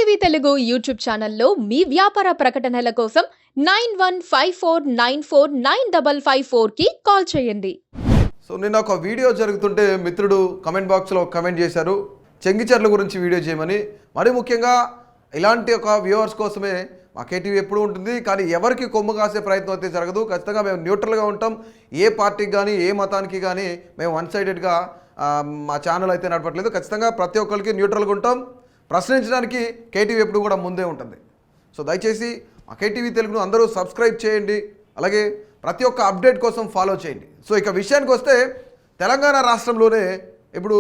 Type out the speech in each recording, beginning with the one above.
KTV Telugu YouTube ఛానల్లో మీ వ్యాపార ప్రకటనల కోసం 9154949554కి కాల్ చేయండి. సో నిన్న ఒక వీడియో జరుగుతుంటే మిత్రుడు కమెంట్ బాక్స్లో కమెంట్ చేశారు చెంగిచెర్ల గురించి వీడియో చేయమని. మరి ముఖ్యంగా ఇలాంటి ఒక వ్యూవర్స్ కోసమే మా కేటీవీ ఎప్పుడు ఉంటుంది, కానీ ఎవరికి కొమ్ము కాసే ప్రయత్నం అయితే జరగదు. ఖచ్చితంగా మేము న్యూట్రల్గా ఉంటాం. ఏ పార్టీకి కానీ ఏ మతానికి కానీ మేము వన్ సైడెడ్గా మా ఛానల్ అయితే నడపట్లేదు. ఖచ్చితంగా ప్రతి ఒక్కరికి న్యూట్రల్గా ఉంటాం. ప్రశ్నించడానికి కేటీవీ ఎప్పుడు కూడా ముందే ఉంటుంది. సో దయచేసి మా కేటీవీ తెలుగును అందరూ సబ్స్క్రైబ్ చేయండి, అలాగే ప్రతి ఒక్క అప్డేట్ కోసం ఫాలో చేయండి. సో ఇక విషయానికి వస్తే తెలంగాణ రాష్ట్రంలోనే ఇప్పుడు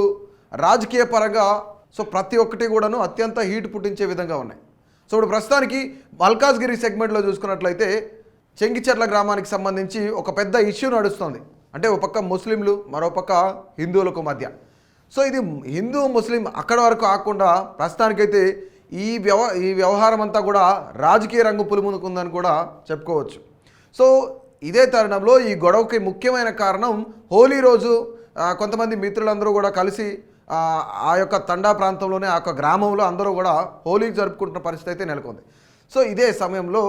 రాజకీయ పరంగా సో ప్రతి ఒక్కటి కూడాను అత్యంత హీట్ పుట్టించే విధంగా ఉన్నాయి. సో ఇప్పుడు ప్రస్తుతానికి మల్కాజ్గిరి సెగ్మెంట్లో చూసుకున్నట్లయితే చెంగిచెర్ల గ్రామానికి సంబంధించి ఒక పెద్ద ఇష్యూ నడుస్తుంది. అంటే ఒక పక్క ముస్లింలు, మరో పక్క హిందువులకు మధ్య. సో ఇది హిందూ ముస్లిం అక్కడ వరకు ఆకుండా ప్రస్తుతానికైతే ఈ వ్యవహారం అంతా కూడా రాజకీయ రంగు పులుమునుకుందని కూడా చెప్పుకోవచ్చు. సో ఇదే తరుణంలో ఈ గొడవకి ముఖ్యమైన కారణం హోలీ రోజు కొంతమంది మిత్రులందరూ కూడా కలిసి ఆ యొక్క తండా ప్రాంతంలోనే ఆ యొక్క గ్రామంలో అందరూ కూడా హోలీ జరుపుకుంటున్న పరిస్థితి అయితే నెలకొంది. సో ఇదే సమయంలో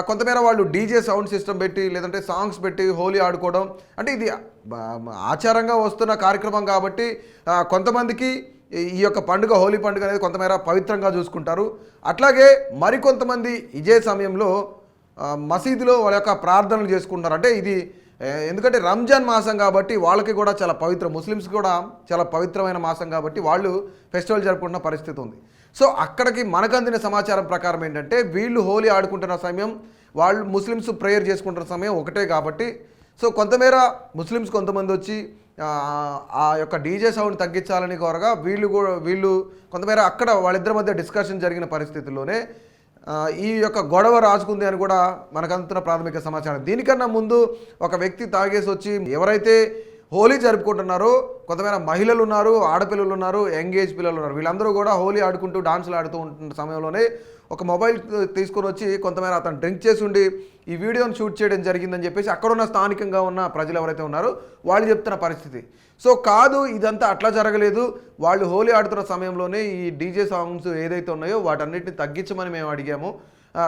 కొంతమేర వాళ్ళు డీజే సౌండ్ సిస్టమ్ పెట్టి లేదంటే సాంగ్స్ పెట్టి హోలీ ఆడుకోవడం, అంటే ఇది ఆచారంగా వస్తున్న కార్యక్రమం కాబట్టి కొంతమందికి ఈ యొక్క పండుగ హోలీ పండుగ అనేది కొంతమేర పవిత్రంగా చూసుకుంటారు. అట్లాగే మరికొంతమంది ఇదే సమయంలో మసీదులో వాళ్ళ యొక్క ప్రార్థనలు చేసుకుంటారు. అంటే ఇది ఎందుకంటే రంజాన్ మాసం కాబట్టి వాళ్ళకి కూడా చాలా పవిత్రం, ముస్లిమ్స్ కూడా చాలా పవిత్రమైన మాసం కాబట్టి వాళ్ళు ఫెస్టివల్ జరుపుకుంటున్న పరిస్థితి ఉంది. సో అక్కడికి మనకు అందిన సమాచారం ప్రకారం ఏంటంటే వీళ్ళు హోలీ ఆడుకుంటున్న సమయం, వాళ్ళు ముస్లిమ్స్ ప్రేయర్ చేసుకుంటున్న సమయం ఒకటే కాబట్టి సో కొంతమేర ముస్లిమ్స్ కొంతమంది వచ్చి ఆ యొక్క డీజే సౌండ్ తగ్గించాలని కోరగా వీళ్ళు కొంతమేర అక్కడ వాళ్ళిద్దరి మధ్య డిస్కషన్ జరిగిన పరిస్థితుల్లోనే ఈ యొక్క గొడవ రాజుకుంది అని కూడా మనకు అందుతున్న ప్రాథమిక సమాచారం. దీనికన్నా ముందు ఒక వ్యక్తి తాగేసి వచ్చి ఎవరైతే హోలీ జరుపుకుంటున్నారో కొంతమంది మహిళలు ఉన్నారు, ఆడపిల్లలు ఉన్నారు, యంగ్ ఏజ్ పిల్లలు ఉన్నారు, వీళ్ళందరూ కూడా హోలీ ఆడుకుంటూ డాన్సులు ఆడుతూ ఉంటున్న సమయంలోనే ఒక మొబైల్ తీసుకొని వచ్చి కొంతమంది అతను డ్రింక్ చేసి ఉండి ఈ వీడియోని షూట్ చేయడం జరిగిందని చెప్పేసి అక్కడున్న స్థానికంగా ఉన్న ప్రజలు ఎవరైతే ఉన్నారో వాళ్ళు చెప్తున్న పరిస్థితి. సో కాదు, ఇదంతా అట్లా జరగలేదు, వాళ్ళు హోలీ ఆడుతున్న సమయంలోనే ఈ డీజే సాంగ్స్ ఏదైతే ఉన్నాయో వాటన్నిటిని తగ్గించమని మేము అడిగాము,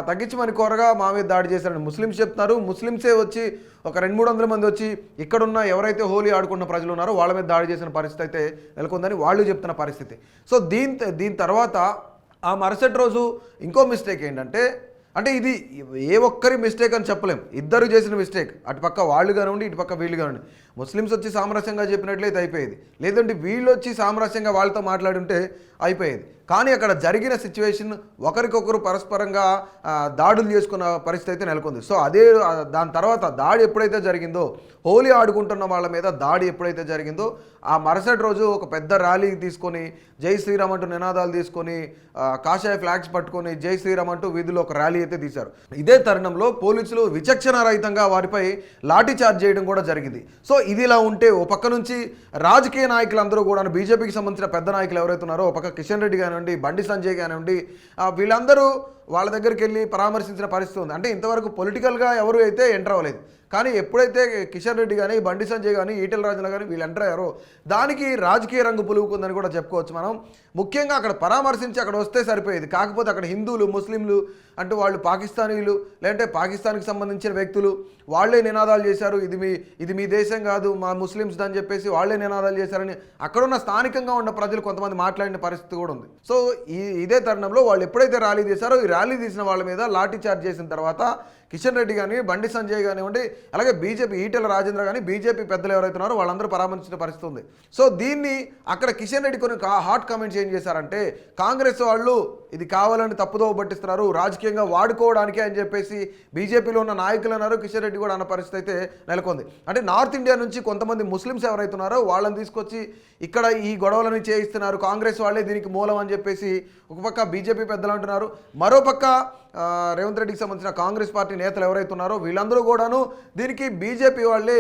తగ్గించమని కోరగా మా మీద దాడి చేశారని ముస్లిమ్స్ చెప్తున్నారు. ముస్లిమ్సే వచ్చి ఒక 200-300 మంది వచ్చి ఇక్కడున్న ఎవరైతే హోలీ ఆడుకున్న ప్రజలు ఉన్నారో వాళ్ళ మీద దాడి చేసిన పరిస్థితి అయితే నెలకొందని వాళ్ళు చెప్తున్న పరిస్థితి. సో దీని తర్వాత ఆ మరుసటి రోజు ఇంకో మిస్టేక్ ఏంటంటే, అంటే ఇది ఏ ఒక్కరి మిస్టేక్ అని చెప్పలేం, ఇద్దరు చేసిన మిస్టేక్. అటుపక్క వాళ్ళు కానివ్వండి, ఇటుపక్క వీళ్ళు కానివ్వండి. ముస్లిమ్స్ వచ్చి సామరస్యంగా చెప్పినట్లయితే అయిపోయేది, లేదంటే వీళ్ళు వచ్చి సామరస్యంగా వాళ్ళతో మాట్లాడి ఉంటే అయిపోయేది. కానీ అక్కడ జరిగిన సిచ్యువేషన్ ఒకరికొకరు పరస్పరంగా దాడులు చేసుకున్న పరిస్థితి అయితే నెలకొంది. సో అదే దాని తర్వాత దాడి ఎప్పుడైతే జరిగిందో, హోలీ ఆడుకుంటున్న వాళ్ళ మీద దాడి ఎప్పుడైతే జరిగిందో ఆ మరుసటి రోజు ఒక పెద్ద ర్యాలీ తీసుకొని జై శ్రీరామ్ అంటూ నినాదాలు తీసుకొని కాషాయ ఫ్లాగ్స్ పట్టుకొని జై శ్రీరామ్ అంటూ వీధుల్లో ఒక ర్యాలీ అయితే తీశారు. ఇదే తరుణంలో పోలీసులు విచక్షణ రహితంగా వారిపై లాఠీ చార్జ్ చేయడం కూడా జరిగింది. సో ఇది ఇలా ఉంటే ఓ పక్క నుంచి రాజకీయ నాయకులందరూ కూడా బీజేపీకి సంబంధించిన పెద్ద నాయకులు ఎవరైతే ఉన్నారో, ఒక పక్క కిషన్ రెడ్డి కానివ్వండి, బండి సంజయ్ కానివ్వండి, వీళ్ళందరూ వాళ్ళ దగ్గరికి వెళ్ళి పరామర్శించిన పరిస్థితి ఉంది. అంటే ఇంతవరకు పొలిటికల్గా ఎవరు అయితే ఎంటర్ అవ్వలేదు, కానీ ఎప్పుడైతే కిషన్ రెడ్డి కానీ, బండి సంజయ్ కానీ, ఈటెల రాజేంద్ర కానీ వీళ్ళు ఎంటర్ అయ్యారో దానికి రాజకీయ రంగు పులుగుకుందని కూడా చెప్పుకోవచ్చు మనం. ముఖ్యంగా అక్కడ పరామర్శించి అక్కడ వస్తే సరిపోయేది, కాకపోతే అక్కడ హిందువులు, ముస్లింలు అంటూ వాళ్ళు పాకిస్తానీలు లేదంటే పాకిస్తాన్కి సంబంధించిన వ్యక్తులు వాళ్ళే నినాదాలు చేశారు, ఇది మీ దేశం కాదు, మా ముస్లిమ్స్ అని చెప్పేసి వాళ్ళే నినాదాలు చేశారని అక్కడున్న స్థానికంగా ఉన్న ప్రజలు కొంతమంది మాట్లాడిన పరిస్థితి కూడా ఉంది. సో ఇదే తరుణంలో వాళ్ళు ఎప్పుడైతే ర్యాలీ చేశారో ఈ ర్యాలీ తీసిన వాళ్ళ మీద లాఠీ చార్జ్ చేసిన తర్వాత కిషన్ రెడ్డి కానీ, బండి సంజయ్ కానివ్వండి, అలాగే బీజేపీ ఈటెల రాజేంద్ర కానీ, బీజేపీ పెద్దలు ఎవరైతే ఉన్నారో వాళ్ళందరూ పరామర్శించిన పరిస్థితి ఉంది. సో దీన్ని అక్కడ కిషన్ రెడ్డి కొన్ని హాట్ కామెంట్స్ ఏం చేశారంటే, కాంగ్రెస్ వాళ్ళు ఇది కావాలని తప్పుదోవ పట్టిస్తున్నారు, రాజకీయంగా వాడుకోవడానికి అని చెప్పేసి బీజేపీలో ఉన్న నాయకులు అన్నారు. కిషన్ రెడ్డి కూడా అన్న పరిస్థితి అయితే నెలకొంది. అంటే నార్త్ ఇండియా నుంచి కొంతమంది ముస్లిమ్స్ ఎవరైతే ఉన్నారో వాళ్ళని తీసుకొచ్చి ఇక్కడ ఈ గొడవలను చేయిస్తున్నారు, కాంగ్రెస్ వాళ్ళే దీనికి మూలం అని చెప్పేసి ఒక పక్క బీజేపీ పెద్దలు అంటున్నారు. మరోపక్క రేవంత్ రెడ్డికి సంబంధించిన కాంగ్రెస్ పార్టీ నేతలు ఎవరైతే ఉన్నారో వీళ్ళందరూ కూడాను దీనికి బీజేపీ వాళ్ళే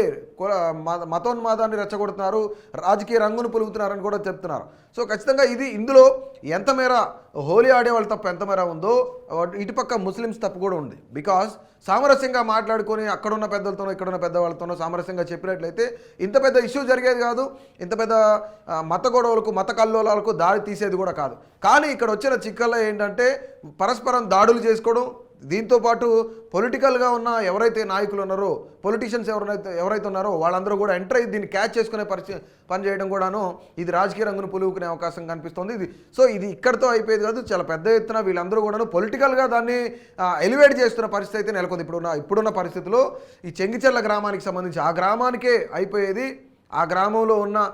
మతోన్మాదాన్ని రెచ్చగొడుతున్నారు, రాజకీయ రంగును పులుగుతున్నారని కూడా చెప్తున్నారు. సో ఖచ్చితంగా ఇందులో ఎంతమేర హోలీ ఆడేవాళ్ళు తప్పు ఎంతమేర ఉందో ఇటుపక్క ముస్లిమ్స్ తప్పు కూడా ఉంది. బికాస్ సామరస్యంగా మాట్లాడుకొని అక్కడున్న పెద్దలతోనో ఇక్కడున్న పెద్దవాళ్ళతోనో సామరస్యంగా చెప్పినట్లయితే ఇంత పెద్ద ఇష్యూ జరిగేది కాదు, ఇంత పెద్ద మత గొడవలకు మత కల్లోలాలకు దారి తీసేది కూడా కాదు. కానీ ఇక్కడ వచ్చిన చిక్కల్లో ఏంటంటే పరస్పరం దాడులు చేసుకోవడం, దీంతోపాటు పొలిటికల్గా ఉన్న ఎవరైతే నాయకులు ఉన్నారో, పొలిటీషియన్స్ ఎవరైతే ఉన్నారో వాళ్ళందరూ కూడా ఎంటర్ అయ్యి దీన్ని క్యాచ్ చేసుకునే పని చేయడం కూడాను ఇది రాజకీయ రంగును పులువుకునే అవకాశం కనిపిస్తుంది. ఇది ఇక్కడితో అయిపోయేది కాదు, చాలా పెద్ద ఎత్తున వీళ్ళందరూ కూడాను పొలిటికల్గా దాన్ని ఎలివేట్ చేస్తున్న పరిస్థితి అయితే నెలకొంది. ఇప్పుడున్న పరిస్థితిలో ఈ చెంగిచెర్ల గ్రామానికి సంబంధించి ఆ గ్రామానికే అయిపోయేది, ఆ గ్రామంలో ఉన్న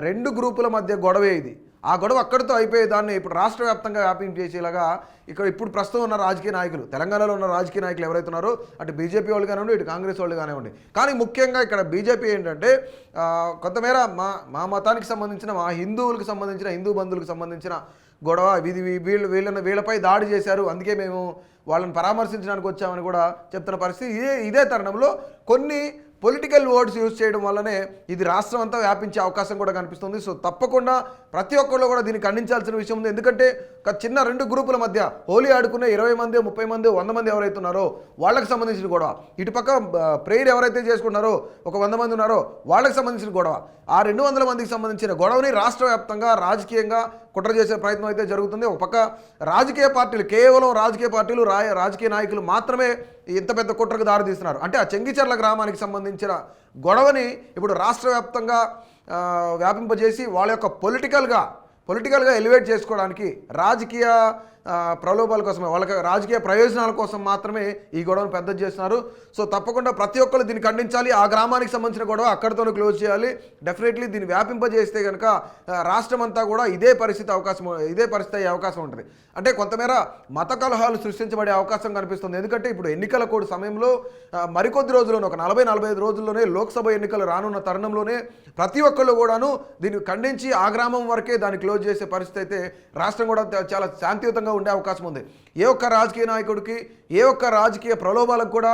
2 గ్రూపుల మధ్య గొడవే ఇది. ఆ గొడవ అక్కడితో అయిపోయేదాన్ని ఇప్పుడు రాష్ట్ర వ్యాప్తంగా వ్యాపించేసేలాగా ఇప్పుడు ప్రస్తుతం ఉన్న రాజకీయ నాయకులు, తెలంగాణలో ఉన్న రాజకీయ నాయకులు ఎవరైతే ఉన్నారో అటు బీజేపీ వాళ్ళు కానివ్వండి, ఇటు కాంగ్రెస్ వాళ్ళు కానివ్వండి. కానీ ముఖ్యంగా ఇక్కడ బీజేపీ ఏంటంటే కొంతమేర మా మతానికి సంబంధించిన, మా హిందువులకు సంబంధించిన, హిందూ బంధువులకు సంబంధించిన గొడవ, వీళ్ళపై దాడి చేశారు, అందుకే మేము వాళ్ళని పరామర్శించడానికి వచ్చామని కూడా చెప్తున్న పరిస్థితి. ఇదే తరుణంలో కొన్ని పొలిటికల్ వర్డ్స్ యూజ్ చేయడం వల్లనే ఇది రాష్ట్రం అంతా వ్యాపించే అవకాశం కూడా కనిపిస్తుంది. సో తప్పకుండా ప్రతి ఒక్కళ్ళు కూడా దీన్ని ఖండించాల్సిన విషయం ఉంది. ఎందుకంటే ఒక చిన్న 2 గ్రూపుల మధ్య హోలీ ఆడుకునే 20 మంది, 30 మంది, 100 మంది ఎవరైతే ఉన్నారో వాళ్ళకి సంబంధించిన గొడవ, ఇటుపక్క ప్రేయర్ ఎవరైతే చేసుకున్నారో ఒక 100 మంది ఉన్నారో వాళ్ళకి సంబంధించిన గొడవ, ఆ 200 మందికి సంబంధించిన గొడవని రాష్ట్ర వ్యాప్తంగా రాజకీయంగా కుట్ర చేసే ప్రయత్నం అయితే జరుగుతుంది. ఒక పక్క రాజకీయ పార్టీలు, కేవలం రాజకీయ పార్టీలు, రాజకీయ నాయకులు మాత్రమే ఇంత పెద్ద కుట్రకు దారితీస్తున్నారు. అంటే ఆ చెంగిచెర్ల గ్రామానికి సంబంధించిన గొడవని ఇప్పుడు రాష్ట్ర వ్యాప్తంగా వ్యాపింపజేసి వాళ్ళ యొక్క పొలిటికల్గా ఎలివేట్ చేసుకోవడానికి రాజకీయ ప్రలోభాల కోసమే, వాళ్ళకి రాజకీయ ప్రయోజనాల కోసం మాత్రమే ఈ గొడవను పెద్దది చేస్తున్నారు. సో తప్పకుండా ప్రతి ఒక్కరు దీన్ని ఖండించాలి. ఆ గ్రామానికి సంబంధించిన గొడవ అక్కడితోనే క్లోజ్ చేయాలి. డెఫినెట్లీ దీన్ని వ్యాపింపజేస్తే కనుక రాష్ట్రం అంతా కూడా ఇదే పరిస్థితి అయ్యే అవకాశం ఉంటుంది. అంటే కొంతమేర మత కలహాలు సృష్టించబడే అవకాశం కనిపిస్తుంది. ఎందుకంటే ఇప్పుడు ఎన్నికల కోడ్ సమయంలో మరికొద్ది రోజుల్లోనే, ఒక 40-45 రోజుల్లోనే లోక్సభ ఎన్నికలు రానున్న తరుణంలోనే ప్రతి ఒక్కళ్ళు కూడాను దీన్ని ఖండించి ఆ గ్రామం వరకే దాన్ని క్లోజ్ చేసే పరిస్థితి అయితే రాష్ట్రం కూడా చాలా శాంతియుతంగా ఉండే అవకాశం ఉంది. ఏ ఒక్క రాజకీయ నాయకుడికి, ఏ ఒక్క రాజకీయ ప్రలోభాలకు కూడా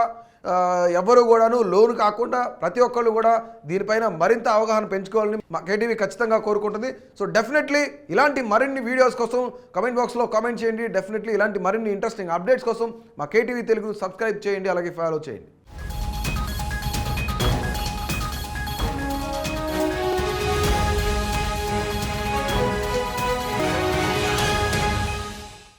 ఎవరు కూడాను లోను కాకుండా ప్రతి ఒక్కళ్ళు కూడా దీనిపైన మరింత అవగాహన పెంచుకోవాలని మా కేటీవీ ఖచ్చితంగా కోరుకుంటుంది. సో డెఫినెట్లీ ఇలాంటి మరిన్ని వీడియోస్ కోసం కమెంట్ బాక్స్లో కామెంట్ చేయండి. డెఫినెట్లీ ఇలాంటి మరిన్ని ఇంట్రెస్టింగ్ అప్డేట్స్ కోసం మా కేటీవీ తెలుగు సబ్స్క్రైబ్ చేయండి, అలాగే ఫాలో చేయండి.